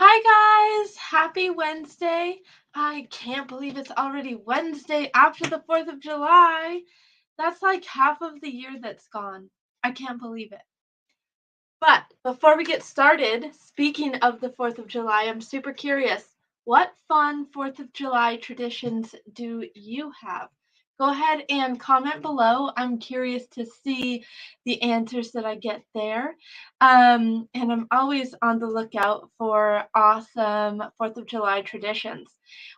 Hi guys, happy Wednesday. I can't believe it's already Wednesday after the 4th of July. That's like half of the year that's gone. I can't believe it. But before we get started, speaking of the 4th of July, I'm super curious. What fun 4th of July traditions do you have? Go ahead and comment below. I'm curious to see the answers that I get there. And I'm always on the lookout for awesome 4th of July traditions.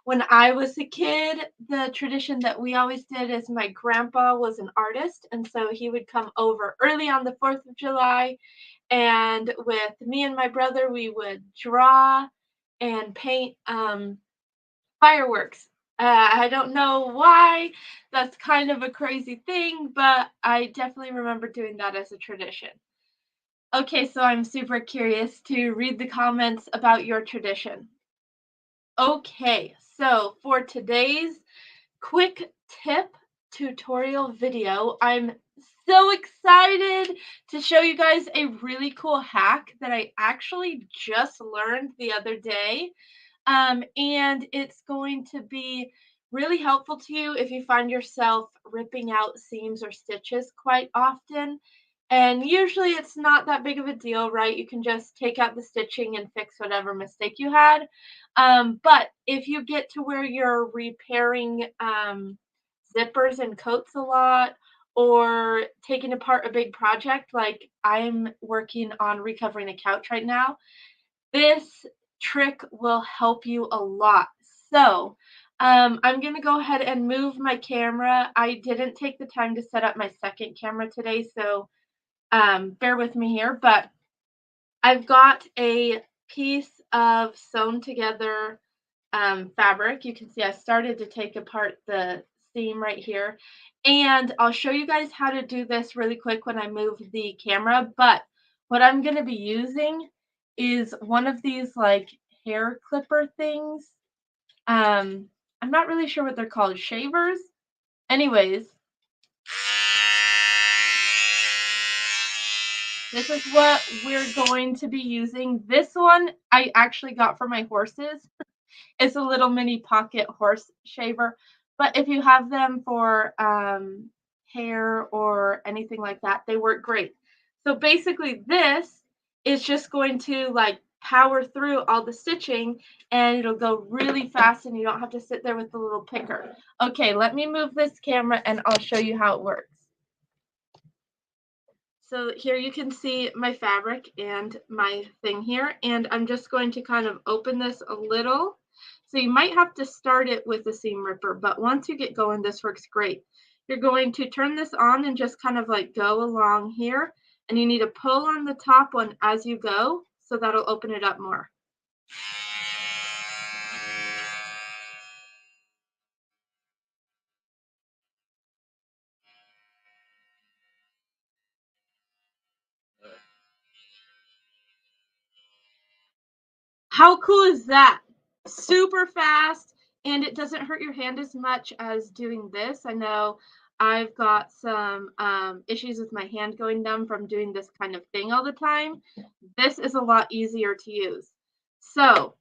When I was a kid, the tradition that we always did is my grandpa was an artist, and so he would come over early on the 4th of July and with me and my brother, we would draw and paint fireworks. I don't know why that's kind of a crazy thing, but I definitely remember doing that as a tradition. Okay, so I'm super curious to read the comments about your tradition. Okay, so for today's quick tip tutorial video, I'm so excited to show you guys a really cool hack that I actually just learned the other day. And it's going to be really helpful to you if you find yourself ripping out seams or stitches quite often. And usually it's not that big of a deal, right? You can just take out the stitching and fix whatever mistake you had. But if you get to where you're repairing zippers and coats a lot, or taking apart a big project, like I'm working on recovering a couch right now, this trick will help you a lot. So, I'm gonna go ahead and move my camera. I didn't take the time to set up my second camera today, so bear with me here. But I've got a piece of sewn together fabric. You can see I started to take apart the seam right here. And I'll show you guys how to do this really quick when I move the camera. But what I'm going to be using is one of these like hair clipper things. I'm not really sure what they're called, shavers. Anyways, this is what we're going to be using. This one I actually got for my horses. It's a little mini pocket horse shaver, but if you have them for hair or anything like that, they work great. So basically, this is just going to like power through all the stitching, and it'll go really fast, and you don't have to sit there with the little picker. Okay, let me move this camera, and I'll show you how it works. So here you can see my fabric and my thing here, and I'm just going to kind of open this a little. So you might have to start it with a seam ripper, but once you get going, this works great. You're going to turn this on and just kind of like go along here, and you need to pull on the top one as you go, so that'll open it up more. How cool is that? Super fast, and it doesn't hurt your hand as much as doing this. I know I've got some issues with my hand going numb from doing this kind of thing all the time. This is a lot easier to use. So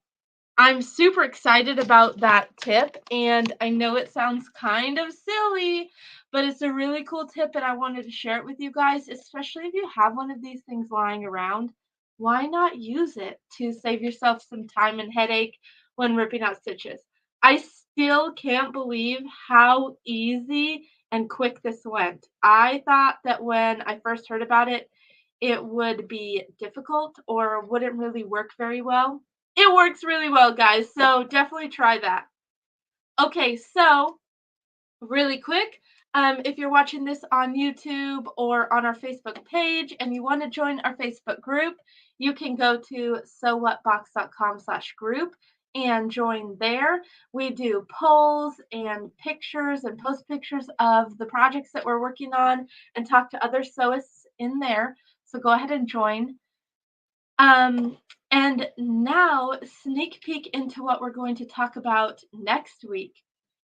I'm super excited about that tip, and I know it sounds kind of silly, but it's a really cool tip, and I wanted to share it with you guys, especially if you have one of these things lying around. Why not use it to save yourself some time and headache when ripping out stitches? I still can't believe how easy and quick this went. I thought that when I first heard about it, it would be difficult or wouldn't really work very well. It works really well, guys, so definitely try that. Okay, so really quick, if you're watching this on YouTube or on our Facebook page and you want to join our Facebook group, you can go to sewwhatbox.com/group and join there. We do polls and pictures and post pictures of the projects that we're working on and talk to other sewists in there. So go ahead and join. And now, sneak peek into what we're going to talk about next week.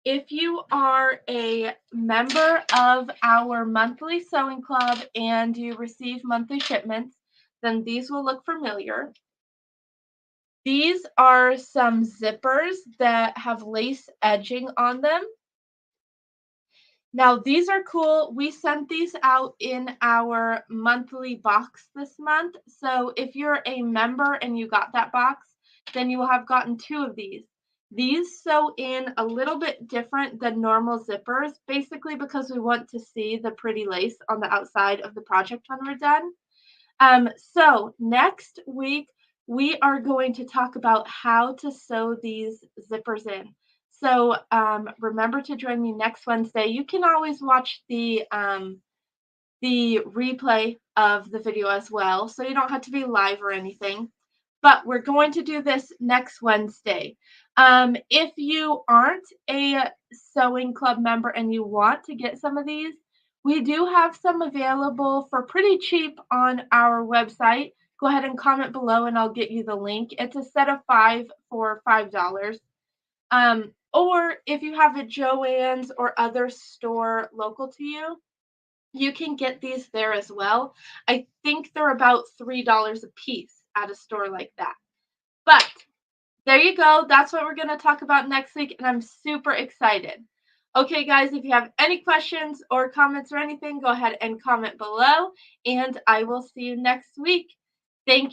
If you are a member of our monthly sewing club and you receive monthly shipments, then these will look familiar. These are some zippers that have lace edging on them. Now, these are cool. We sent these out in our monthly box this month. So if you're a member and you got that box, then you will have gotten two of these. These sew in a little bit different than normal zippers, basically because we want to see the pretty lace on the outside of the project when we're done. So next week, we are going to talk about how to sew these zippers in. So remember to join me next Wednesday. You can always watch the replay of the video as well, so you don't have to be live or anything. But we're going to do this next Wednesday. If you aren't a sewing club member and you want to get some of these, we do have some available for pretty cheap on our website. Go ahead and comment below and I'll get you the link. It's a set of 5 for $5. Or if you have a Joann's or other store local to you, you can get these there as well. I think they're about $3 a piece at a store like that. But there you go. That's what we're going to talk about next week, and I'm super excited. Okay, guys, if you have any questions or comments or anything, go ahead and comment below, and I will see you next week. Thank